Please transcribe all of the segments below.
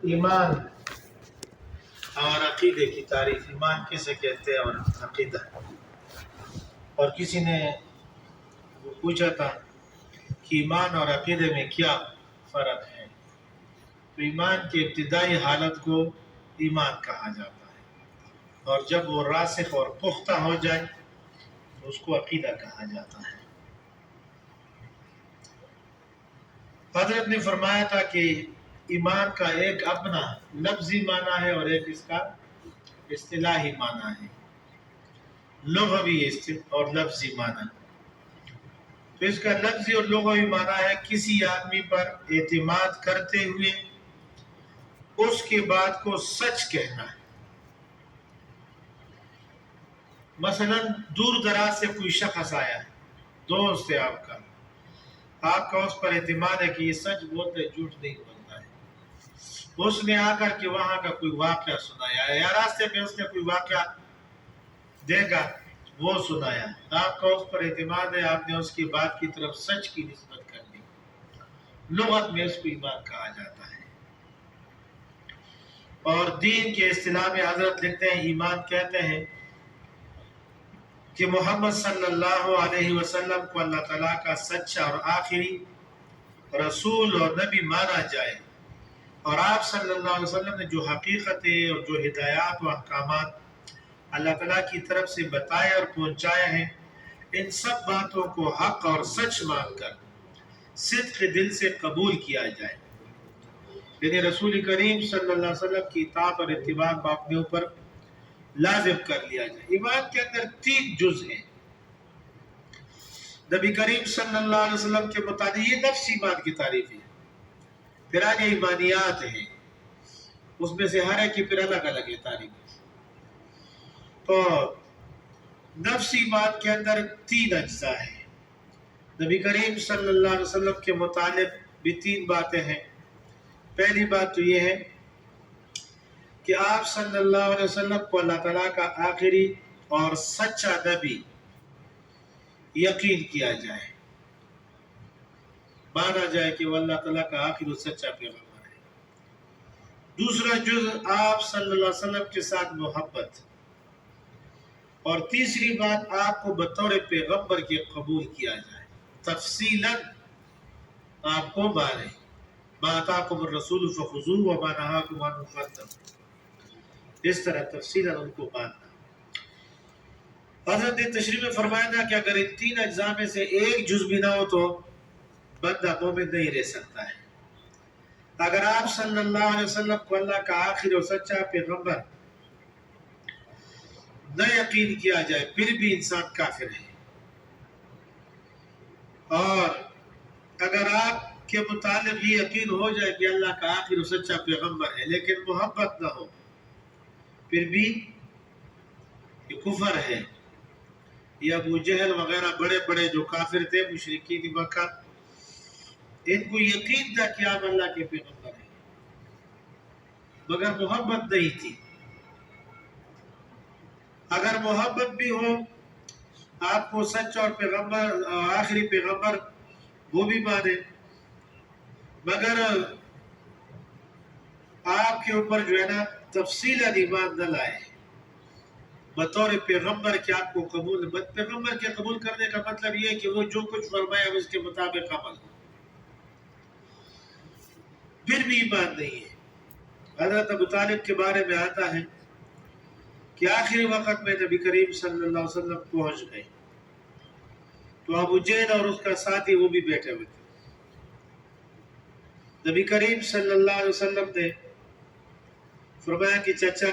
ایمان اور عقیدے کی تعریف، ایمان کسے کہتے ہیں اور عقیدہ. اور کسی نے پوچھا تھا کہ ایمان اور عقیدے میں کیا فرق ہے. تو ایمان کی ابتدائی حالت کو ایمان کہا جاتا ہے، اور جب وہ راسخ اور پختہ ہو جائے تو اس کو عقیدہ کہا جاتا ہے. حضرت نے فرمایا تھا کہ ایمان کا ایک اپنا لفظی معنی ہے اور ایک اس کا اصطلاحی معنی ہے، لغوی اور لفظی معنی. تو اس کا لفظی اور لغوی معنی ہے کسی آدمی پر اعتماد کرتے ہوئے اس کے بات کو سچ کہنا ہے. مثلا دور دراز سے کوئی شخص آیا ہے، دوست ہے آپ کا اس پر اعتماد ہے کہ یہ سچ بولتا ہے، جھوٹ نہیں بولتا ہے. اس نے آ کر کے وہاں کا کوئی واقعہ سنایا ہے، یا راستے میں اس نے کوئی واقعہ دیکھا وہ سنایا، آپ کا اس پر اعتماد ہے، آپ نے اس کی بات کی طرف سچ کی نسبت کر دی. لغت میں اس کو ایمان کہا جاتا ہے. اور دین کے اصطلاح میں حضرت لکھتے ہیں ایمان کہتے ہیں کہ محمد صلی اللہ علیہ وسلم کو اللہ تعالیٰ کا سچا اور آخری رسول اور نبی مانا جائے، اور آپ صلی اللہ علیہ وسلم نے جو حقیقتیں اور جو ہدایات و احکامات اللہ تعالیٰ کی طرف سے بتائے اور پہنچائے ہیں، ان سب باتوں کو حق اور سچ مان کر صدق دل سے قبول کیا جائے. یعنی رسول کریم صلی اللہ علیہ وسلم کی اطاعت اور اتباع کو اپنے اوپر لازم کر لیا جائے. ایمان کے اندر 3 جز ہیں. نبی کریم صلی اللہ علیہ وسلم کے مطابق یہ نفس ایمان کی تعریف ہے. پھر آگے ایمانیات ہیں، اس میں سے ہر ایک کی پھر الگ الگ ہے تعریف. تو نفس ایمان کے اندر 3 اجزاء ہیں. نبی کریم صلی اللہ علیہ وسلم کے متعلق بھی 3 باتیں ہیں. پہلی بات تو یہ ہے کہ آپ صلی اللہ علیہ وسلم کو اللہ تعالیٰ کا آخری اور سچا نبی یقین کیا جائے، مانا جائے کہ وہ اللہ تعالیٰ کا آخری اور سچا پیغمبر ہے. دوسرا جز آپ صلی اللہ علیہ وسلم کے ساتھ محبت، اور تیسری بات آپ کو بطور پیغمبر کے قبول کیا جائے. تفصیلاً آپ کو مانے، ما آتاکم الرسول فخذوہ وما نہاکم عنہ فانتہوا، اس طرح تفصیلاً ان کو ماننا. حضرت نے تشریح میں فرمایا تھا کہ اگر ان 3 اجزاء میں سے ایک جز بھی نہ ہو تو بندہ مومن نہیں رہ سکتا ہے. اگر آپ صلی اللہ علیہ وسلم کو اللہ کا آخری اور سچا پیغمبر نہ یقین کیا جائے پھر بھی انسان کافر ہے. اور اگر آپ کے متعلق یہ یقین ہو جائے کہ اللہ کا آخری اور سچا پیغمبر ہے لیکن محبت نہ ہو پھر بھی یہ کفر ہے. یہ ابو جہل وغیرہ بڑے بڑے جو کافر تھے مشرکین مکہ، ان کو یقین تھا کہ آپ اللہ کے پیغمبر ہیں مگر محبت نہیں تھی. اگر محبت بھی ہو، آپ کو سچ اور پیغمبر آخری پیغمبر وہ بھی مانے، مگر آپ کے اوپر جو ہے نا تفصیل ایمان نہ لائے بطور پیغمبر کے آپ کو قبول. پیغمبر کے قبول کرنے کا مطلب یہ ہے کہ وہ جو کچھ فرمایا اس کے مطابق عمل ہو، پھر بھی ایمان نہیں ہے. حضرت ابو طالب کے بارے میں آتا ہے کہ آخری وقت میں نبی کریم صلی اللہ علیہ وسلم پہنچ گئے تو ابو جہل اور اس کا ساتھی وہ بھی بیٹھے ہوئے تھے. نبی کریم صلی اللہ علیہ وسلم نے فرمایا کہ چچا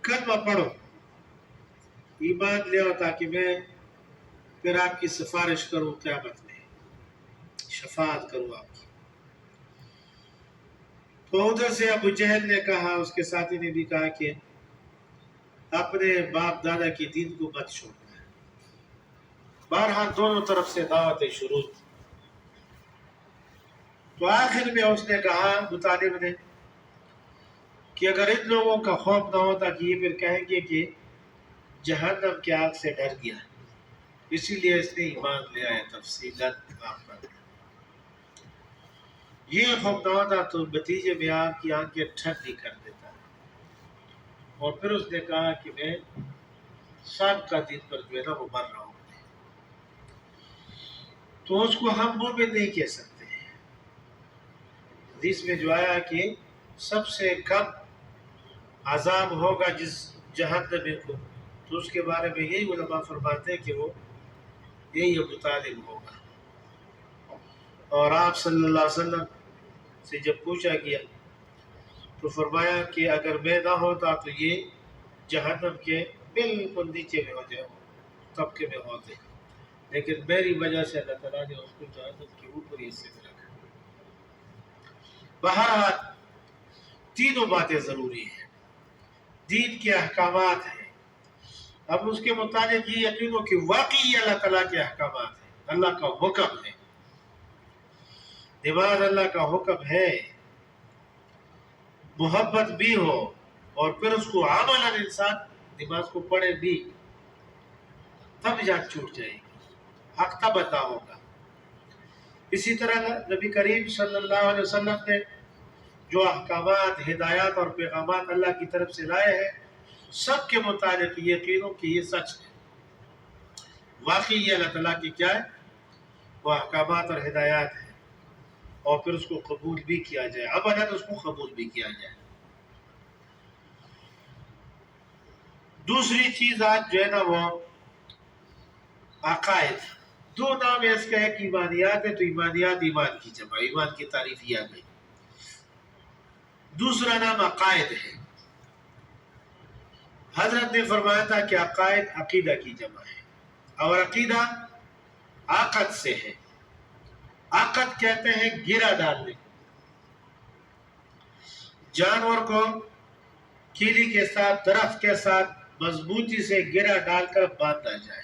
کلمہ پڑھو، ایمان لے آؤ تاکہ میں پھر آپ کی سفارش کروں، قیامت میں شفاعت کروں آپ کی. تو ادھر سے ابو جہل نے کہا، اس کے ساتھی نے بھی کہا کہ اپنے باپ دادا کی دین کو مت چھوڑنا ہے. بہرحال دونوں طرف سے دعوتیں شروع تھی. تو آخر میں اس نے کہا ابو طالب نے کہ اگر ان لوگوں کا خوف نہ ہوتا کہ یہ پھر کہیں گے کہ جہنم کی آگ سے ڈر گیا، اسی لیے اس نے ایمان لے آیا. تفصیلات یہ خوف نہ ہوتا تو نتیجے میں آپ کی آنکھیں ٹھنڈی کر دیتا ہے۔ اور پھر اس نے کہا کہ میں سب کا دن پر جو ہے نا وہ مر رہا ہوں، تو اس کو ہم مومن نہیں کہہ سکتے۔ حدیث میں جو آیا کہ سب سے کم عذاب ہوگا جس جہنمی کو، تو اس کے بارے میں یہی علماء فرماتے ہیں کہ وہ یہی ابو طالب ہوگا۔ اور آپ صلی اللہ علیہ وسلم سے جب پوچھا گیا تو فرمایا کہ اگر میں نہ ہوتا تو یہ جہنم کے بالکل نیچے میں ہوتے، طبقے میں ہوتے، لیکن میری وجہ سے اللہ تعالیٰ نے اس کو جہنم کے اوپر حصے میں رکھا۔ بہرحال تینوں باتیں ضروری ہیں، دین کے احکامات ہیں، اب اس کے مطابق یہ یقین ہو کہ واقعی اللہ تعالیٰ کے احکامات ہیں، اللہ کا حکم ہے، نماز اللہ کا حکم ہے، محبت بھی ہو، اور پھر اس کو عملاً انسان نماز کو پڑھے بھی، تب جان چھوٹ جائے گی، حق تب ادا ہوگا۔ اسی طرح نبی کریم صلی اللہ علیہ وسلم نے جو احکامات، ہدایات اور پیغامات اللہ کی طرف سے لائے ہیں، سب کے متعلق یقین ہو کہ یہ سچ ہے، واقعی یہ اللہ تعالیٰ کی کیا ہے، وہ احکامات اور ہدایات ہیں، اور پھر اس کو قبول بھی کیا جائے، ابداً اس کو قبول بھی کیا جائے۔ دوسری چیز آج جو ہے نا وہ عقائد، دو نام اس کا ایک ایمانیات ہے، تو ایمانیات ایمان کی جمع، ایمان کی تعریف یہ آ گئی۔ دوسرا نام عقائد ہے، حضرت نے فرمایا تھا کہ عقائد عقیدہ کی جمع ہے، اور عقیدہ عقد سے ہے۔ عقد کہتے ہیں گرہ ڈالنے، جانور کو کیلی کے ساتھ، درخت کے ساتھ مضبوطی سے گرہ ڈال کر باندھا جائے۔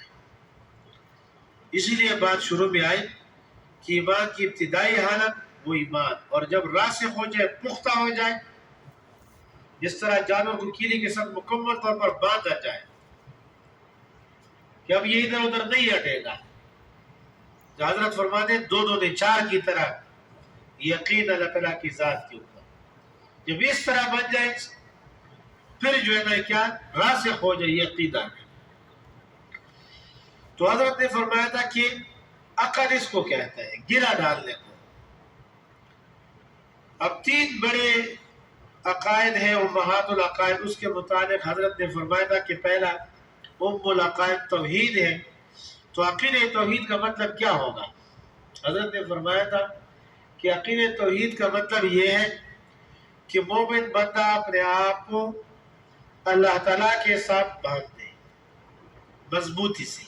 اسی لیے بات شروع میں آئی کہ ایمان کی ابتدائی حالت وہ ایمان، اور جب راسخ ہو جائے، پختہ ہو جائے، جس طرح جانور کو کیلی کے ساتھ مکمل طور پر باندھا جائے کہ اب یہ ادھر ادھر نہیں ہٹے گا، تو حضرت فرماتے ہیں دو دو نے چار کی طرح یقین اللہ تعالیٰ کی ذات کے اوپر جب اس طرح بن جائے، پھر جو ہے نا کیا راسخ ہو جائے عقیدہ میں۔ تو حضرت نے فرمایا تھا کہ عقد اس کو کہتا ہے، گرہ ڈالنے کو۔ اب تین بڑے عقائد ہیں، امہات العقائد، اس کے متعلق حضرت نے فرمایا تھا کہ پہلا ام العقائد توحید ہے۔ تو عقیدہ توحید کا مطلب کیا ہوگا؟ حضرت نے فرمایا تھا کہ عقیدہ توحید کا مطلب یہ ہے کہ مومن بندہ اپنے آپ کو اللہ تعالیٰ کے ساتھ باندھ دے مضبوطی سے،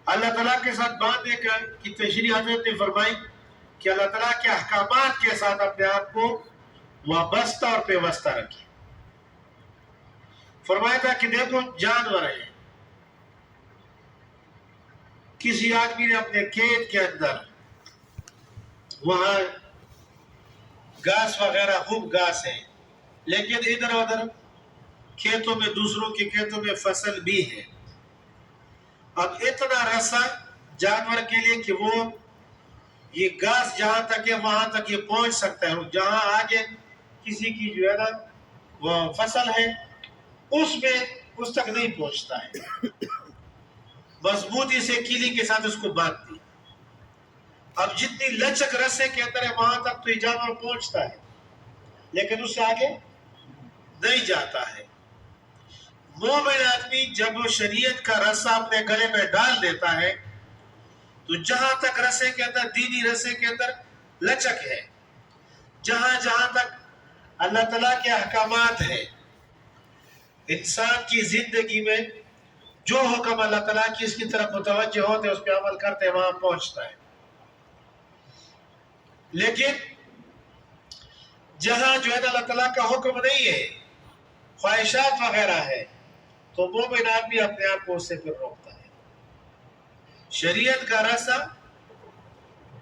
اللہ تعالیٰ کے ساتھ باندھنے کی تشریح حضرت نے فرمائی کہ اللہ تعالیٰ کے احکامات کے ساتھ اپنے آپ کو وابستہ اور پیوستہ رکھے۔ فرمایا تھا کہ دیکھو جانور ہیں، کسی آدمی نے اپنے کھیت کے اندر وہاں گھاس وغیرہ خوب گھاس ہے، لیکن ادھر ادھر کھیتوں میں، دوسروں کے کھیتوں میں فصل بھی ہے۔ اب اتنا رسا جانور کے لیے کہ وہ یہ گھاس جہاں تک ہے وہاں تک یہ پہنچ سکتا ہے، جہاں آگے کسی کی جو ہے نا وہ فصل ہے اس میں اس تک نہیں پہنچتا ہے، مضبوطی سے کیلی کے ساتھ اس کو باندھ دی۔ اب جتنی لچک رسے کے اندر ہے وہاں تک تو یہ جانور پہنچتا ہے، لیکن اس سے آگے نہیں جاتا ہے۔ مومن آدمی جب وہ شریعت کا رسہ اپنے گلے میں ڈال دیتا ہے تو جہاں تک رسے کے اندر، دینی رسے کے اندر لچک ہے، جہاں جہاں تک اللہ تعالیٰ کے احکامات ہیں، انسان کی زندگی میں جو حکم اللہ تعالیٰ کی اس کی طرف متوجہ ہوتے اس پہ عمل کرتے وہاں پہنچتا ہے۔ لیکن جہاں جو ہے اللہ تعالیٰ کا حکم نہیں ہے، خواہشات وغیرہ ہے، تو مومن آدمی اپنے آپ کو اس سے پھر روکتا ہے۔ شریعت کا رسہ،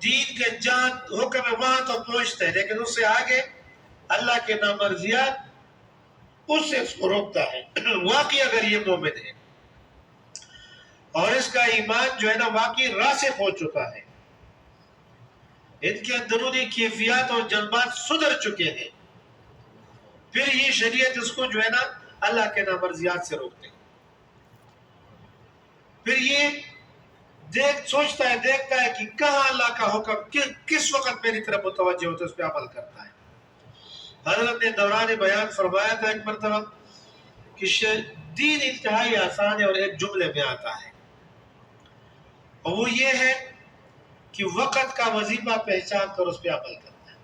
دین کے جہاں حکم ہے وہاں تو پہنچتا ہے، لیکن اس سے آگے اللہ کے نامرضیات اس سے اس کو روکتا ہے۔ واقعی اگر یہ مومن ہے اور اس کا ایمان جو ہے نا واقعی راسخ ہو چکا ہے، ان کے اندرونی کیفیات اور جذبات سدھر چکے ہیں، پھر یہ شریعت اس کو جو ہے نا اللہ کے نامرضیات سے روکتے ہیں. پھر یہ سوچتا ہے، دیکھتا ہے کہ کہاں اللہ کا حکم کس وقت میری طرف متوجہ ہوتا ہے، اس پہ عمل کرتا ہے. حضرت نے دوران بیان فرمایا تھا ایک مرتبہ کہ دین انتہائی آسان ہے اور ایک جملے میں آتا ہے، اور وہ یہ ہے کہ وقت کا وظیفہ پہچان کر اس پہ عمل کرنا ہے.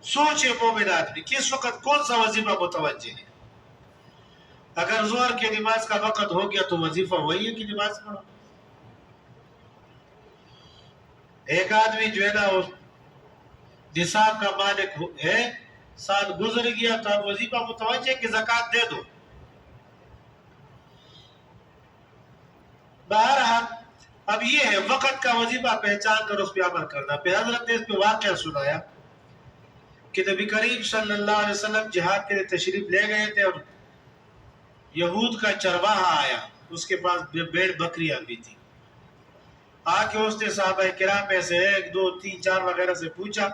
سوچے مومن آدمی کس وقت کون سا وظیفہ متوجہ ہے. اگر ظہر کی نماز کا وقت ہو گیا تو وظیفہ وہی ہے کہ نماز پڑھو. ایک آدمی جو ہے نا نصاب کا مالک ہے، سال گزر گیا تو اب وظیفہ متوجہ کہ زکوٰۃ دے دو. بہرحال اب یہ ہے وقت کا وظیفہ پہچان کر اس پہ عمل کرنا. پھر حضرت نے اس پہ واقعہ سنایا کہ نبی کریم صلی اللہ علیہ وسلم جہاد کے لیے تشریف لے گئے تھے اور یہود کا چرواہا آیا، اس کے پاس بھیڑ بکریاں بھی تھی. آ کے اس نے صحابہ کرام میں سے 1 2 3 4 وغیرہ سے پوچھا.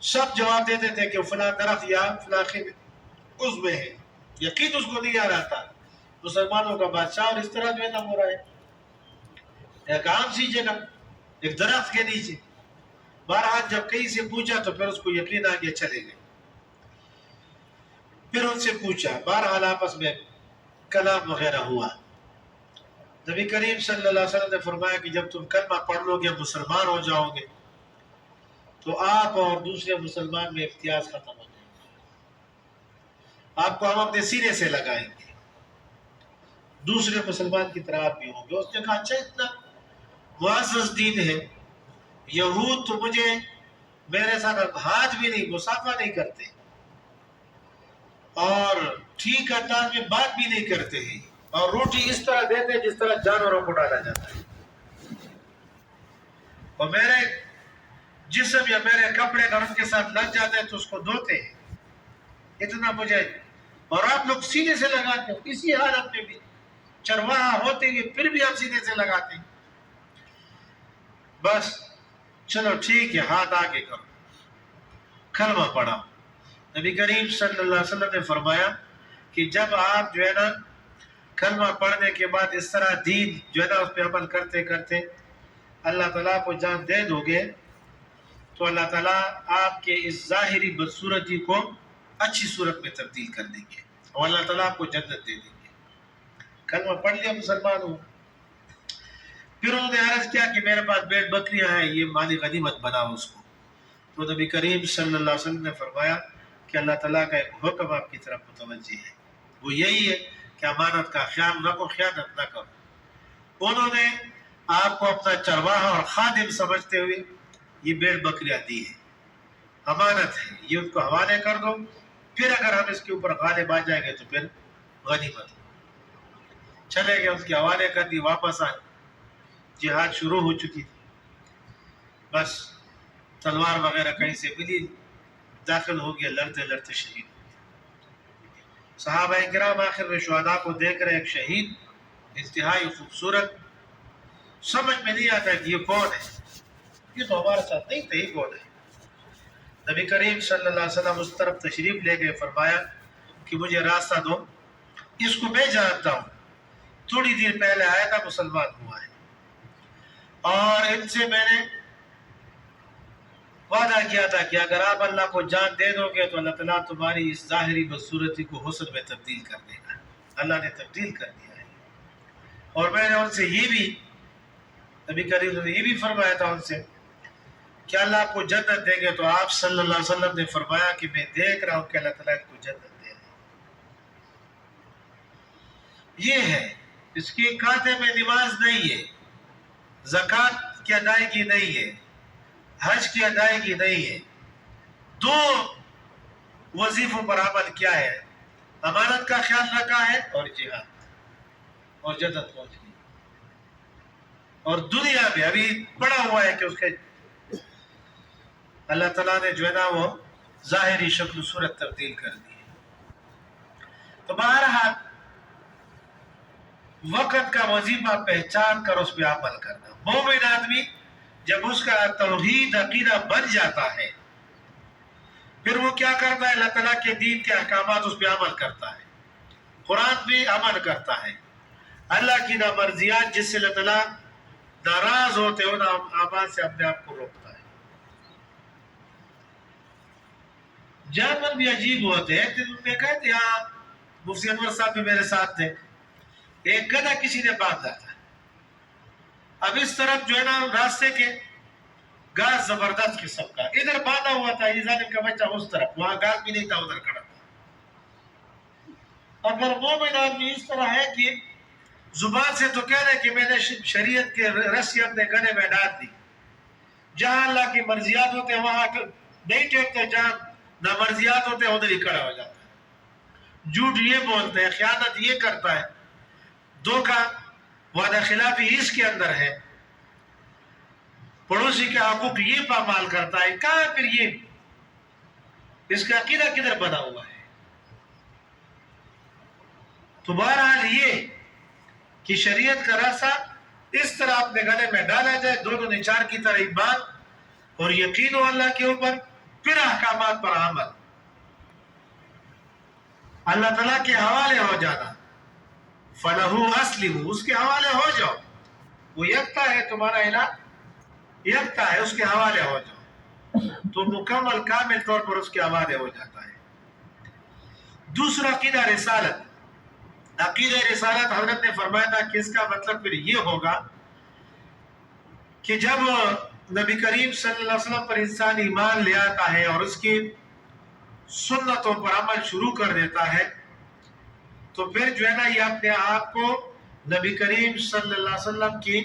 سب جواب دیتے تھے کہ فلاں درخت یا فلاں اس میں ہے. یقین اس کو نہیں آ رہا تھا مسلمانوں کا بادشاہ اور اس طرح جو ہے نا ہو رہا ہے ایک عام سی جگہ ایک درخت کے نیچے. بہرحال جب کہیں سے پوچھا تو پھر اس کو یقین آ گیا، چلے گئے. پھر ان سے پوچھا، بہرحال آپس میں کلام وغیرہ ہوا. نبی کریم صلی اللہ علیہ وسلم نے فرمایا کہ جب تم کلمہ پڑھ لو گے، مسلمان ہو جاؤ گے، تو آپ اور دوسرے مسلمان میں امتیاز ختم ہو جائے گا. آپ کو ہم اپنے سینے سے لگائیں گے، دوسرے مسلمان کی طرح آپ بھی ہوں گے. اس نے کہا اچھا اتنا معزز دین ہے، یہود تو مجھے میرے ساتھ ہاتھ بھی نہیں مصافحہ نہیں کرتے اور ٹھیک انداز میں بات بھی نہیں کرتے ہیں، اور روٹی اس طرح دیتے ہیں جس طرح جانوروں کو ڈالا جاتا ہے، اور میرے جسم یا میرے کپڑے اگر ان کے ساتھ لگ جاتے ہیں تو اس کو دھوتے ہیں. اتنا مجھے، اور آپ لوگ سینے سے لگاتے ہو، اسی حالت میں بھی چرواہا ہوتے ہوئے پھر بھی آپ سینے سے لگاتے ہیں. بس چلو ٹھیک ہے، ہاتھ آگے کرو، کلمہ پڑھا. نبی کریم صلی اللہ علیہ وسلم نے فرمایا کہ جب آپ جو ہے نا کلمہ پڑھنے کے بعد اس طرح دین جو ہے نا اس پہ عمل کرتے کرتے اللہ تعالیٰ کو جان دے دو گے تو اللہ تعالیٰ آپ کے اس ظاہری بدصورتی کو اچھی صورت میں تبدیل کر دیں گے اور اللہ تعالیٰ آپ کو جنت دے دیں گے. کلمہ پڑھ لیا، مسلمان ہو. پھر انہوں نے عرض کیا کہ میرے پاس بھیڑ بکریاں ہیں، یہ مالی غنیمت بناؤ اس کو. تو نبی کریم صلی اللہ علیہ وسلم نے فرمایا کہ اللہ تعالیٰ کا ایک حکم آپ کی طرف متوجہ ہے، وہ یہی ہے کہ امانت کا خیال رکھو، خیانت نہ کرو. انہوں نے آپ کو اپنا چرواہا اور خادم سمجھتے ہوئے یہ بھیڑ بکریاں دی ہے، امانت ہے، یہ ان کو حوالے کر دو، پھر اگر ہم اس کے اوپر غالب آ جائیں گے تو پھر غنیمت. چلے گئے، اس کے حوالے کر دی، واپس آئے. جہاد شروع ہو چکی تھی، بس تلوار وغیرہ کہیں سے ملی، داخل ہو گیا، لڑتے لڑتے شہید. صحابہ کرام آخر میں شہداء کو دیکھ رہے، ایک شہید انتہائی خوبصورت، سمجھ میں نہیں آتا کہ یہ کون ہے، یہ تو ہمارے ساتھ نہیں تھا، یہ کون ہے. نبی کریم صلی اللہ علیہ وسلم اس طرف تشریف لے گئے، فرمایا کہ مجھے راستہ دو، اس کو میں جانتا ہوں، تھوڑی دیر پہلے آیا تھا، مسلمان ہوا ہے، اور ان سے میں نے وعدہ کیا تھا کہ اگر آپ اللہ کو جان دے دو گے تو اللہ تعالیٰ تمہاری اس ظاہری بدصورتی کو حسن میں تبدیل کر دے گا. اللہ نے تبدیل کر دیا ہے. اور میں نے ان سے یہ بھی، نبی کریم نے یہ بھی فرمایا تھا ان سے کہ اللہ آپ کو جنت دیں گے، تو آپ صلی اللہ علیہ وسلم نے فرمایا کہ میں دیکھ رہا ہوں کہ اللہ تعالیٰ کو جنت دے رہے. یہ ہے، اس کی کھاتے میں نماز نہیں ہے، زکوٰۃ کی ادائیگی نہیں ہے، حج کی ادائیگی نہیں ہے. 2 وظیفوں پر عمل کیا ہے، امانت کا خیال رکھا ہے اور جہاد، اور جنت پہنچ گئی. اور دنیا میں ابھی پڑا ہوا ہے کہ اس کے اللہ تعالیٰ نے جو ہے نا وہ ظاہری شکل و صورت تبدیل کر دی ہے. تو بہرحال وقت کا وظیفہ پہچان کر اس پہ عمل کرنا. مومن آدمی جب اس کا توحید عقیدہ بن جاتا ہے پھر وہ کیا کرتا ہے؟ اللہ تعالیٰ کے دین کے احکامات اس پہ عمل کرتا ہے، قرآن پہ عمل کرتا ہے، اللہ کی نامرضیات جس سے اللہ تعالیٰ ناراض ہوتے ہیں ان اعمال سے اپنے آپ کو روکتا ہے۔ جانور بھی عجیب ہوتے ہیں، دن میں کہتے یہاں مفتی انور صاحب بھی میرے ساتھ تھے، ایک گدھا کسی نے باندھا تھا، اب اس طرف جو ہے نا راستے کے گھاس زبردست قسم کا ادھر باندھا ہوا تھا، یہ ظالم کا بچہ اس طرف، وہاں گھاس بھی نہیں تھا، ادھر کھڑا تھا۔ اگر مومن آدمی اس طرح ہے کہ زبان سے تو کہہ رہے کہ میں نے شریعت کے رسی اپنے گلے میں ڈال دی، جہاں اللہ کی مرضیات ہوتے ہیں وہاں نہیں ٹیکتے، جہاں نامرضیات ہوتے ہیں ادھر ہی کھڑا ہو جاتا ہے، جھوٹ یہ بولتے ہیں، خیانت یہ کرتا ہے، دھوکہ وعدہ خلافی اس کے اندر ہے، پڑوسی کے حقوق یہ پامال کرتا ہے، کہاں پھر یہ اس کا عقیدہ کدھر بنا ہوا ہے؟ تو بہرحال یہ کہ شریعت کا رسا اس طرح اپنے گلے میں ڈالا جائے، دونوں نچار کی طرح ایمان اور یقین و اللہ کے اوپر، پھر احکامات پر عمل، اللہ تعالیٰ کے حوالے ہو جانا، فَلَهُ أَسْلِمُوا، اس کے حوالے ہو جاؤ، وہ یکتا ہے، تمہارا الہ یکتا ہے، اس کے حوالے ہو جاؤ، تو مکمل کامل طور پر اس کے حوالے ہو جاتا ہے۔ دوسرا عقیدہ رسالت، عقیدہ رسالت حضرت نے فرمایا تھا کہ اس کا مطلب پھر یہ ہوگا کہ جب نبی کریم صلی اللہ علیہ وسلم پر انسان ایمان لے آتا ہے اور اس کی سنتوں پر عمل شروع کر دیتا ہے تو پھر جو ہے نا یہ اپنے آپ کو نبی کریم صلی اللہ علیہ وسلم کی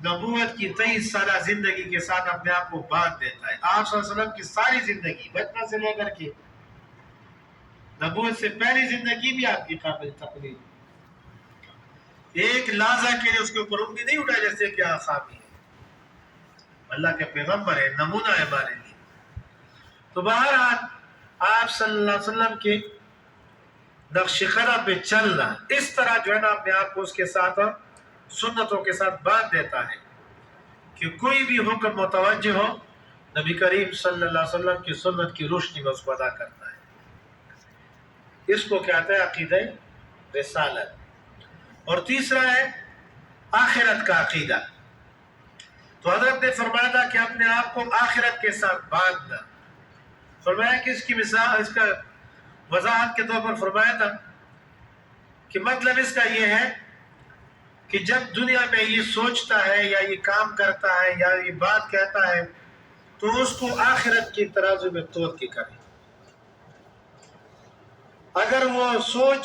نبوت کی 23 سالہ زندگی کے ساتھ اپنے آپ کو باندھ دیتا ہے۔ آپ صلی اللہ علیہ وسلم کی ساری زندگی بچپن سے لے کر کے نبوت سے پہلی زندگی بھی آپ کی قابل تقلید، ایک لحظہ کے لیے اس کے اوپر انگلی نہیں اٹھا جیسے کہ آخامی ہے، اللہ کے پیغمبر ہے، نمونہ ہے ہمارے لیے۔ تو بہرحال آپ صلی اللہ علیہ وسلم کے نقش قدم پہ چلنا اس طرح جو ہے نا اپنے آپ کو اس کے ساتھ سنتوں کے ساتھ باندھ دیتا ہے کہ کوئی بھی حکم متوجہ ہو نبی کریم صلی اللہ علیہ وسلم کی سنت کی روشنی میں اس کو ادا کرتا ہے۔ اس کو کہتے ہیں عقیدہ رسالت۔ اور تیسرا ہے آخرت کا عقیدہ۔ تو حضرت نے فرمایا تھا کہ اپنے آپ کو آخرت کے ساتھ باندھنا، فرمایا کہ اس کی مثال، اس کا وضاحت کے طور پر فرمایا تھا کہ مطلب اس کا یہ ہے کہ جب دنیا میں یہ سوچتا ہے یا یہ کام کرتا ہے یا یہ بات کہتا ہے تو اس کو آخرت کی ترازو میں تول کے کرے۔ اگر وہ سوچ،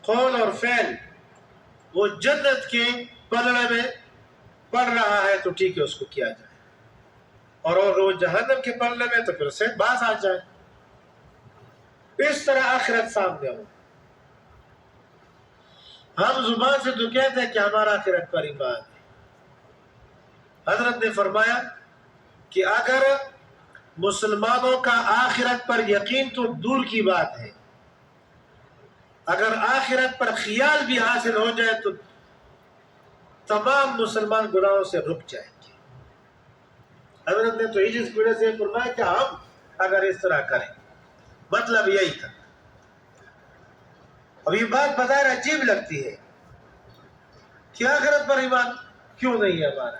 قول اور فعل وہ جنت کے پلڑے میں پڑ رہا ہے تو ٹھیک ہے، اس کو کیا جائے، اور وہ جہنم کے پلڑے میں تو پھر سے باز آ جائے۔ اس طرح آخرت سامنے ہو۔ ہم زبان سے تو کہتے ہیں کہ ہمارا آخرت پر ایمان ہے۔ حضرت نے فرمایا کہ اگر مسلمانوں کا آخرت پر یقین تو دور کی بات ہے، اگر آخرت پر خیال بھی حاصل ہو جائے تو تمام مسلمان گناہوں سے رک جائیں گے۔ حضرت نے تو اس پیڑے سے فرمایا کہ ہم اگر اس طرح کریں، مطلب یہی تھا۔ اب یہ بات بظاہر عجیب لگتی ہے کہ آخرت پر ایمان کیوں نہیں ہے ہمارا؟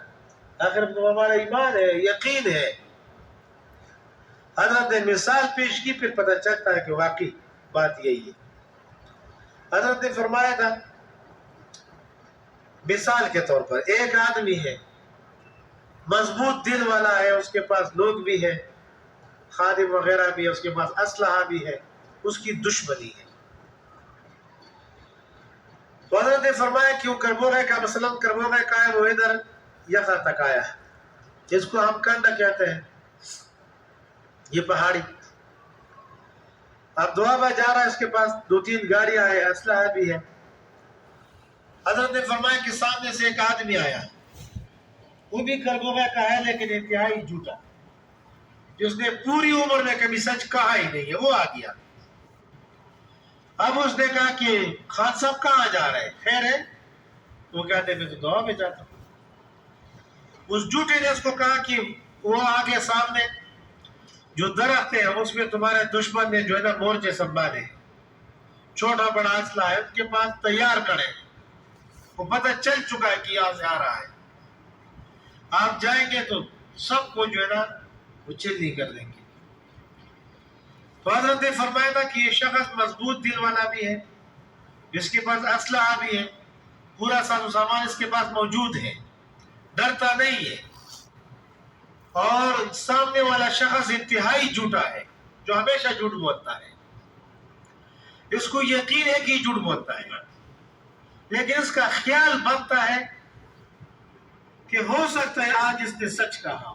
آخرت پر ہمارا ایمان ہے، یقین ہے۔ حضرت نے مثال پیش کی، پھر پتہ چلتا ہے کہ واقعی بات یہی ہے۔ حضرت نے فرمایا تھا مثال کے طور پر ایک آدمی ہے، مضبوط دل والا ہے، اس کے پاس لوگ بھی ہیں، خادم وغیرہ بھی ہے، اس کے پاس اسلحہ بھی ہے، اس کی دشمنی ہے۔ تو حضرت نے فرمایا کہ وہ کربوغے کا، مثلاً کربوغے کا ہے، وہ ادھر یخا تک آیا ہے، جس کو ہم کنڈا کہتے ہیں، یہ پہاڑی۔ اب دوابہ جا رہا ہے، اس کے پاس 2-3 گاڑیاں ہیں، اسلحہ بھی ہے۔ حضرت نے فرمایا کہ سامنے سے ایک آدمی آیا، وہ بھی کربوغے کا ہے لیکن انتہائی جھوٹا، جس نے پوری عمر میں کبھی سچ کہا ہی نہیں ہے، وہ آ گیا۔ اب اس نے کہا کہ خان صاحب کہاں جا رہے ہیں، خیر ہے؟ وہ کہتے ہیں میں تو دعا میں جاتا ہوں۔ اس جھوٹے نے اس کو کہا کہ وہ آگے سامنے جو درخت ہے اس میں تمہارے دشمن نے جو ہے نا مورچے سنبھالے، چھوٹا بڑا اسلحہ ہے ان کے پاس تیار کرے، وہ پتہ چل چکا ہے کہ یہاں سے آ رہا ہے، آپ جائیں گے تو سب کو جو ہے نا وہ چلی کر دیں گے۔ تو حضرت نے فرمایا تھا کہ یہ شخص مضبوط دل والا بھی ہے، جس کے پاس اسلحہ بھی ہے، پورا ساز و سامان اس کے پاس موجود ہے، ڈرتا نہیں ہے، اور سامنے والا شخص انتہائی جھوٹا ہے جو ہمیشہ جھوٹ بولتا ہے، اس کو یقین ہے کہ جھوٹ بولتا ہے، لیکن اس کا خیال بنتا ہے کہ ہو سکتا ہے آج اس نے سچ کہا،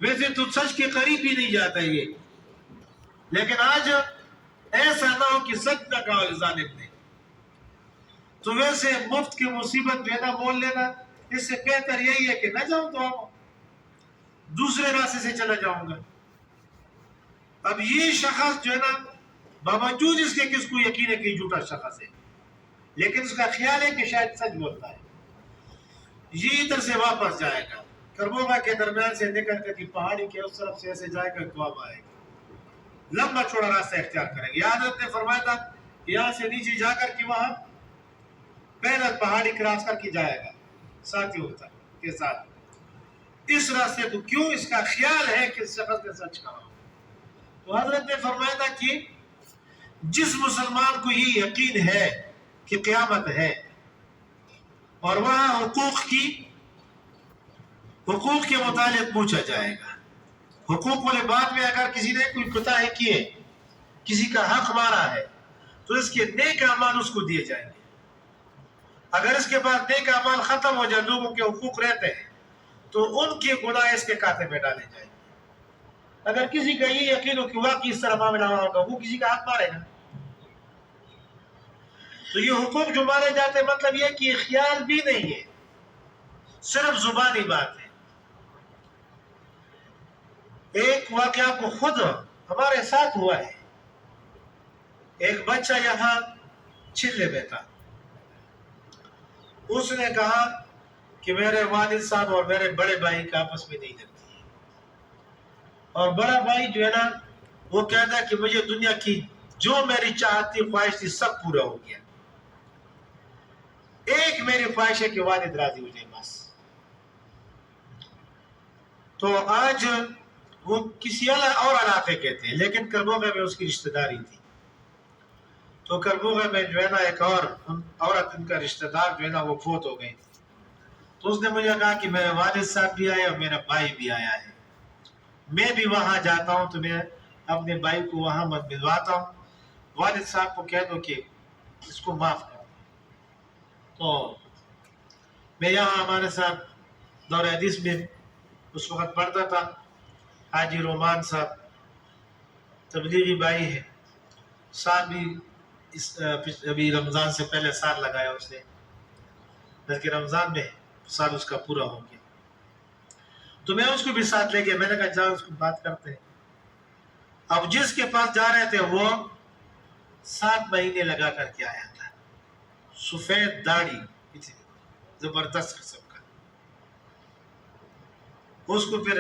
ویسے تو سچ کے قریب ہی نہیں جاتا یہ، لیکن آج ایسا نہ ہو کہ سچ نہ کہا اس ظالم نے، تو ویسے مفت کی مصیبت دینا بول لینا، اس سے بہتر یہی ہے کہ نہ جاؤں تو دوسرے راستے سے چلا جاؤں گا۔ اب یہ شخص جو ہے نا باوجود اس کے کس کو یقین ہے کہ جھوٹا شخص ہے، لیکن اس کا خیال ہے کہ شاید سچ بولتا ہے، یہ ادھر سے واپس جائے گا، کربوگا کے درمیان سے نکل کر پہاڑی کے اس طرف سے ایسے جائے گا کواب آئے گا، لمبا چوڑا راستہ اختیار کریں گے۔ حضرت نے فرمایا تھا یہاں سے نیچے جا کر کے وہاں پہلا پہاڑی کراس کر کے جائے گا ساتھیوں کے ساتھ، اس راستے کو کیوں، اس کا خیال ہے کہ اس شخص نے سچ کہا۔ تو حضرت نے فرمایا تھا کہ جس مسلمان کو یہ یقین ہے کہ قیامت ہے اور وہاں حقوق کے متعلق پوچھا جائے گا، حقوق والے بات میں اگر کسی نے کوئی کوتاہی کی ہے، کسی کا حق مارا ہے، تو اس کے نیک اعمال اس کو دیے جائیں گے، اگر اس کے پاس نیک اعمال ختم ہو جائے، لوگوں کے حقوق رہتے ہیں تو ان کے گناہ اس کے کھاتے میں ڈالے جائیں گے۔ اگر کسی کا یہ یقین ہو کہ واقعی اس طرح معاملہ ہوگا، وہ کسی کا حق مارے گا، تو یہ حقوق جو مارے جاتے ہیں مطلب یہ کہ یہ خیال بھی نہیں ہے، صرف زبانی بات ہے۔ ایک واقعہ کو خود ہمارے ساتھ ہوا ہے، ایک بچہ یہاں چلے میں تھا، اس نے کہا کہ میرے والد صاحب اور میرے بڑے بھائی کا آپس میں نہیں لگتی ہے، اور بڑا بھائی جو ہے نا وہ کہتا ہے کہ مجھے دنیا کی جو میری چاہت تھی، خواہش تھی، سب پورا ہو گیا، ایک میری خواہش ہے کہ والد راضی ہو جائے بس۔ تو آج وہ کسی اور علاقے کے تھے، لیکن کربوگا میں اس کی رشتہ داری تھی، تو کربوگا میں جو ہے نا ایک اور عورت ان کا رشتہ دار جو ہے نا وہ فوت ہو گئی تھی، تو اس نے مجھے کہا کہ میرے والد صاحب بھی آئے اور میرا بھائی بھی آیا ہے، میں بھی وہاں جاتا ہوں تو میں اپنے بھائی کو وہاں ملواتا ہوں، والد صاحب کو کہہ دو کہ اس کو معاف کر دو۔ تو میں یہاں ہمارے ساتھ دور حدیث میں اس وقت پڑھتا تھا، حاجی رومان صاحب تبلیغی بھائی ہے، سال بھی ابھی رمضان سے پہلے سال لگایا اس نے، بلکہ رمضان میں سال اس کا پورا ہو گیا، تو میں اس کو بھی ساتھ لے گیا، میں نے کہا جاؤ اس کو بات کرتے ہیں۔ اب جس کے پاس جا رہے تھے وہ 7 مہینے لگا کر کے آیا تھا، سفید داڑھی زبردست قسم کا، اس کو پھر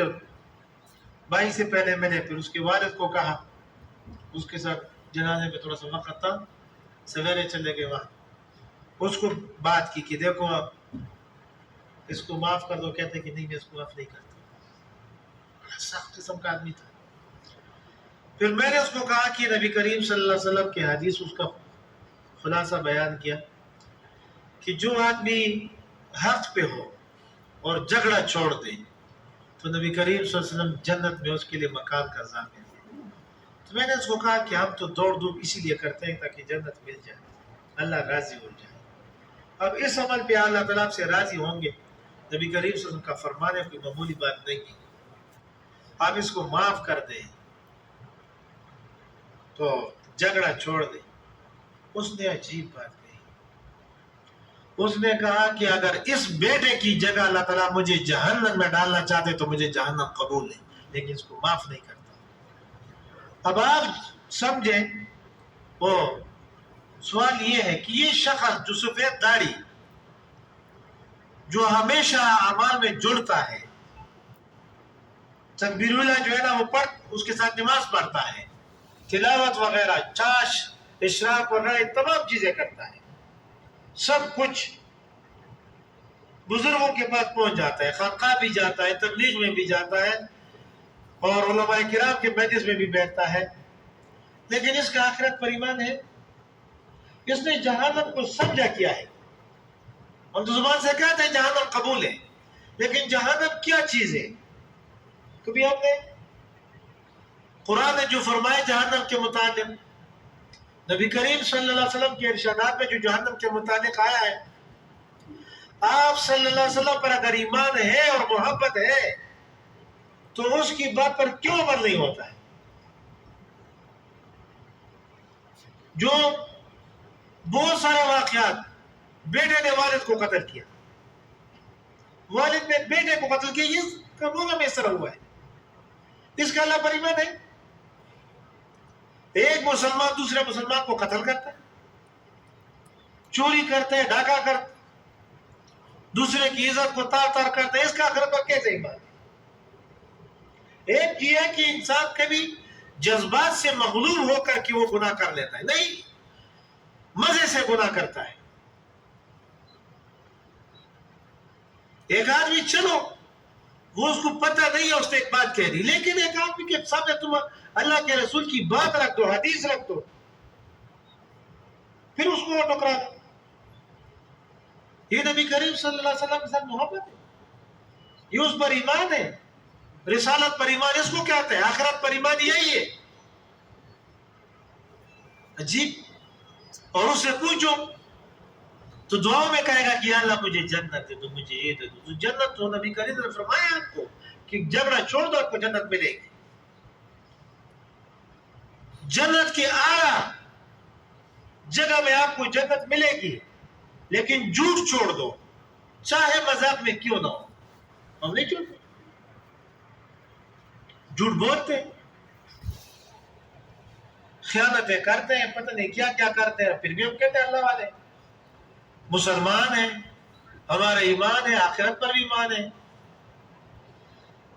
بھائی سے پہلے میں نے پھر اس کے والد کو کہا، اس کے ساتھ جنازے میں تھوڑا سا وقت تھا، سویرے چلے گئے وہاں، اس کو بات کی کہ دیکھو اب اس کو معاف کر دو، کہتے کہ نہیں میں اس کو معاف نہیں کرتا، سخت قسم کا آدمی تھا۔ پھر میں نے اس کو کہا کہ نبی کریم صلی اللہ علیہ وسلم کی حدیث، اس کا خلاصہ بیان کیا کہ جو آدمی حق پہ ہو اور جھگڑا چھوڑ دے تو نبی کریم صلی اللہ علیہ وسلم جنت میں اس کے لیے مکان کا ضامن ہے۔ تو میں نے اس کو کہا کہ ہم تو دوڑ دھوپ اسی لیے کرتے ہیں تاکہ جنت مل جائے، اللہ راضی ہو جائے، اب اس عمل پہ اللہ تعالیٰ سے راضی ہوں گے، نبی کریم صلی اللہ علیہ وسلم کا فرمان ہے، کوئی معمولی بات نہیں ہے، آپ اس کو معاف کر دیں تو جھگڑا چھوڑ دیں۔ اس نے عجیب بات کہی، اس نے کہا کہ اگر اس بیٹے کی جگہ اللہ تعالیٰ مجھے جہنم میں ڈالنا چاہتے تو مجھے جہنم قبول ہے، لیکن اس کو معاف نہیں کرتا۔ اب آپ سمجھیں، وہ سوال یہ ہے کہ یہ شخص جو سفید داڑھی جو ہمیشہ اعمال میں جڑتا ہے، تکبیر اللہ جو ہے نا وہ اس کے ساتھ نماز پڑھتا ہے، تلاوت وغیرہ، چاش، اشراق وغیرہ تمام چیزیں کرتا ہے، سب کچھ بزرگوں کے پاس پہنچ جاتا ہے، خانقاہ بھی جاتا ہے، تبلیغ میں بھی جاتا ہے، اور علماء کرام کے مجلس میں بھی بیٹھتا ہے، لیکن اس کا آخرت پر ایمان ہے؟ اس نے جہنم کو سمجھا کیا ہے؟ ہم تو زبان سے کہتے ہیں جہنم قبول ہے، لیکن جہنم کیا چیز ہے؟ کبھی ہم نے قرآن نے جو فرمائے جہنم کے متعلق، نبی کریم صلی اللہ علیہ وسلم کے ارشادات میں جو جہنم کے متعلق آیا ہے، آپ صلی اللہ علیہ وسلم پر اگر ایمان ہے اور محبت ہے تو اس کی بات پر کیوں عمل نہیں ہوتا ہے؟ جو بہت سارے واقعات، بیٹے نے والد کو قتل کیا، والد نے بیٹے کو قتل کیا، یہ کبولا میں اس طرح ہوا ہے، اس کا اللہ پر ایمان ہے؟ ایک مسلمان دوسرے مسلمان کو قتل کرتا ہے، چوری کرتے ہیں، ڈاکہ کرتے ہیں، دوسرے کی عزت کو تار تار کرتے ہیں، اس کا آخرت پر کیسے ایمان ہے؟ ایک یہ ہے کہ انسان کبھی جذبات سے مغلوب ہو کر کے وہ گناہ کر لیتا ہے، نہیں، مزے سے گناہ کرتا ہے۔ ایک آدمی چلو وہ اس کو پتہ نہیں ہے، اس نے ایک بات کہہ دی، لیکن ایک آدمی کے سامنے تم اللہ کے رسول کی بات رکھ دو، حدیث رکھ دو، پھر اس کو وہ ٹکرا دو۔ یہ نبی کریم صلی اللہ علیہ وسلم کے ساتھ محبت ہے، یہ اس پر ایمان ہے، رسالت پر ایمان، اس کو کہتے ہیں آخرت پر ایمان، یہی ہے۔ عجیب۔ اور اس سے پوچھو تو دعاؤں میں کہے گا کہ یا اللہ مجھے جنت دے دو، مجھے یہ دے دو، تو جنت تو نبی کریم نے فرمایا آپ کو کہ جھگڑا چھوڑ دو، آپ کو جنت ملے گی، جنت کی اعلیٰ جگہ میں آپ کو جنت ملے گی، لیکن جھوٹ چھوڑ دو، چاہے مذاق میں کیوں نہ ہو۔ ہم نہیں چھوڑتے، جھوٹ بولتے ہیں، خیانتیں کرتے ہیں، پتہ نہیں کیا کیا کرتے ہیں، پھر بھی ہم کہتے ہیں اللہ والے، مسلمان ہیں، ہمارا ایمان ہے، آخرت پر بھی ایمان ہے۔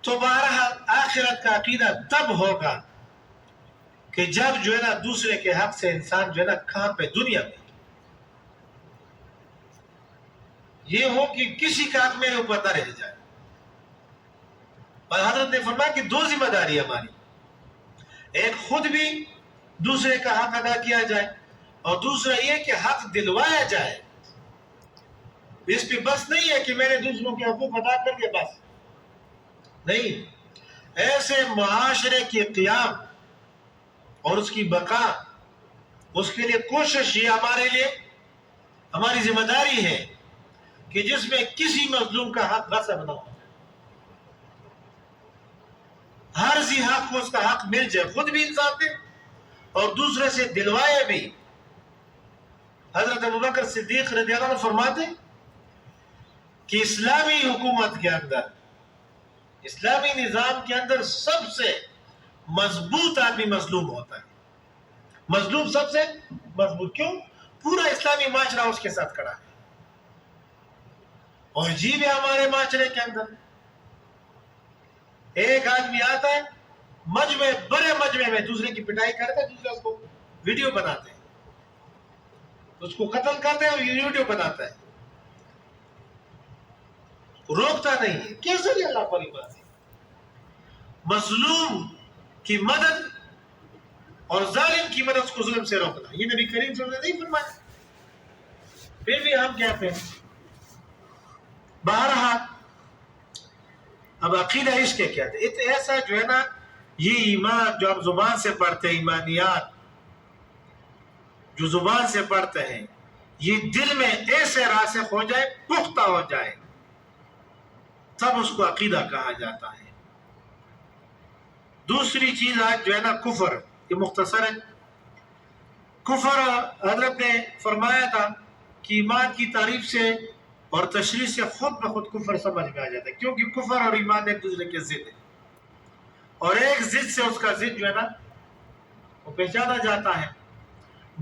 تو بہرحال آخرت کا عقیدہ تب ہوگا کہ جب جو ہے نا دوسرے کے حق سے انسان جو ہے نا کہاں پہ دنیا میں یہ ہو کہ کسی کا حق میرے اوپر نہ رہ جائے۔ اور حضرت نے فرمایا کہ دو ذمہ داری ہماری، ایک خود بھی دوسرے کا حق ادا کیا جائے، اور دوسرا یہ کہ حق دلوایا جائے۔ اس پہ بس نہیں ہے کہ میں نے دوسروں کے حقوق ادا کر کے بس نہیں، ایسے معاشرے کی قیام اور اس کی بقا، اس کے لیے کوشش یہ ہمارے لیے ہماری ذمہ داری ہے کہ جس میں کسی مظلوم کا حق غصب نہ ہو، ہر ذی حق کو اس کا حق مل جائے، خود بھی انصاف دے اور دوسرے سے دلوائے بھی۔ حضرت ابوبکر صدیق رضی اللہ عنہ فرماتے کہ اسلامی حکومت کے اندر، اسلامی نظام کے اندر سب سے مضبوط آدمی مظلوم ہوتا ہے، مظلوم سب سے مضبوط، کیوں؟ پورا اسلامی معاشرہ اس کے ساتھ کھڑا ہے۔ اور عجیب ہے ہمارے معاشرے کے اندر، ایک آدمی آتا ہے مجمع، بڑے مجمع میں دوسرے کی پٹائی کرتا ہے، دوسرے اس کو ویڈیو بناتے ہیں، اس کو قتل کرتے ہیں اور ویڈیو بناتا ہے، روکتا نہیں ہے۔ کیسے بھی اللہ پر ایمان ہے؟ مظلوم کی مدد اور ظالم کی مدد کو ظلم سے روکنا، یہ نبی کریم صلی اللہ علیہ وسلم نے نہیں فرمایا، پھر بھی ہم کہتے ہیں۔ بہرحال اب عقیدہ اس کے کیا تھے، ایسا جو ہے نا یہ ایمان جو ہم زبان سے پڑھتے ہیں، ایمانیات جو زبان سے پڑھتے ہیں، یہ دل میں ایسے راسخ ہو جائے، پختہ ہو جائے، تب اس کو عقیدہ کہا جاتا ہے۔ دوسری چیز آج جو ہے نا کفر، یہ مختصر ہے۔ کفر حضرت نے فرمایا تھا کہ ایمان کی تعریف سے اور تشریح سے خود بخود کفر سمجھ میں آ جاتا ہے، کیونکہ کفر اور ایمان ایک دوسرے کے ضد ہے، اور ایک ضد سے اس کا ضد جو ہے نا وہ پہچانا جاتا ہے۔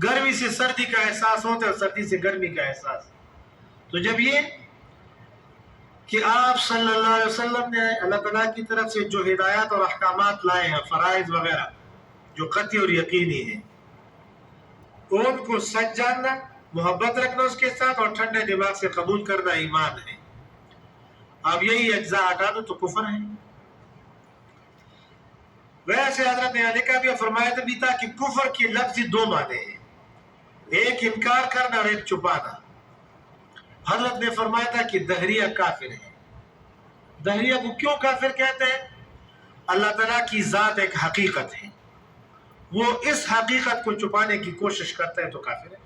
گرمی سے سردی کا احساس ہوتا ہے اور سردی سے گرمی کا احساس، تو جب یہ کہ آپ صلی اللہ علیہ وسلم نے اللہ تعالیٰ کی طرف سے جو ہدایات اور احکامات لائے ہیں، فرائض وغیرہ جو قطعی اور یقینی ہیں، ان کو سچ جاننا، محبت رکھنا اس کے ساتھ، اور ٹھنڈے دماغ سے قبول کرنا ایمان ہے۔ اب یہی اجزاء ہٹا دو تو کفر ہے۔ ویسے حضرت نے لکھا بھی فرمایا بھی تھا کہ کفر کی لفظی دو معنی ہیں، ایک انکار کرنا اور ایک چھپانا۔ حضرت نے فرمایا تھا کہ دہریہ کافر ہے۔ دہریہ کو کیوں کافر کہتے ہیں؟ اللہ تعالیٰ کی ذات ایک حقیقت ہے، وہ اس حقیقت کو چھپانے کی کوشش کرتا ہے تو کافر ہے،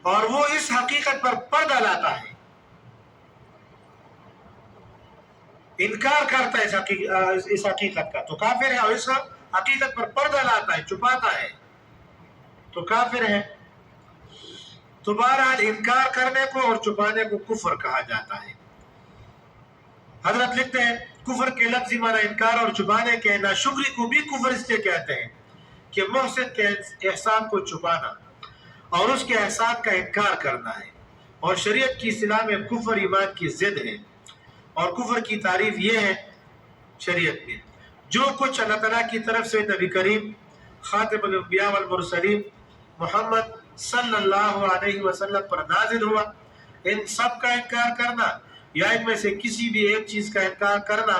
اور وہ اس حقیقت پر پردہ لاتا ہے، انکار کرتا ہے اس حقیقت کا تو کافر ہے، اور اس حقیقت پر پردہ لاتا ہے، چھپاتا ہے تو کافر ہے۔ تو بہرحال انکار کرنے کو اور چھپانے کو کفر کہا جاتا ہے۔ حضرت لکھتے ہیں کفر کے لفظی معنی انکار اور چھپانے کے، ناشکری کو بھی کفر اس لیے کہتے ہیں کہ محسن کے احسان کو چھپانا اور اس کے احسان کا انکار کرنا ہے، اور شریعت کی اصطلاح میں کفر ایمان کی ضد ہے، اور کفر کی تعریف یہ ہے شریعت میں جو کچھ اللہ تعالیٰ کی طرف سے نبی کریم خاتم الانبیاء والمرسلین محمد صلی اللہ علیہ وسلم پر نازل ہوا، ان سب کا انکار کرنا یا ان میں سے کسی بھی ایک چیز کا انکار کرنا،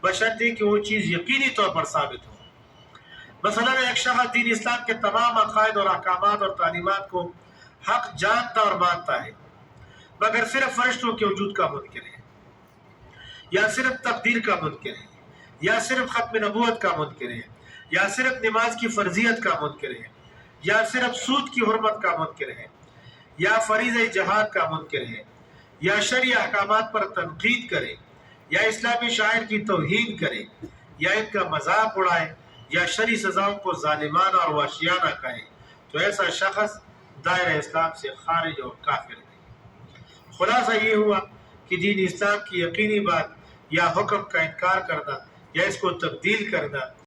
بشرطے کہ وہ چیز یقینی طور پر ثابت ہو۔ مثلا ایک شخص دین اسلام کے تمام عقائد اور احکامات اور تعلیمات کو حق جانتا اور مانتا ہے، مگر صرف فرشتوں کے وجود کا منکر ہے، یا صرف تقدیر کا منکر ہے، یا صرف ختم نبوت کا منکر ہے، یا صرف نماز کی فرضیت کا منکر ہے، یا صرف سود کی حرمت کا منکر ہے، یا فریضہ جہاد کا منکر ہے، یا شرعی احکامات پر تنقید کرے، یا اسلامی شاعر کی توہین کرے، یا ان کا مذاق اڑائے، یا شرعی سزاؤں کو ظالمانہ اور وحشیانہ کہے، تو ایسا شخص دائرہ اسلام سے خارج اور کافر ہے۔ خلاصہ یہ ہوا کہ دین اسلام کی یقینی بات یا حکم کا انکار کرنا یا اس کو تبدیل کرنا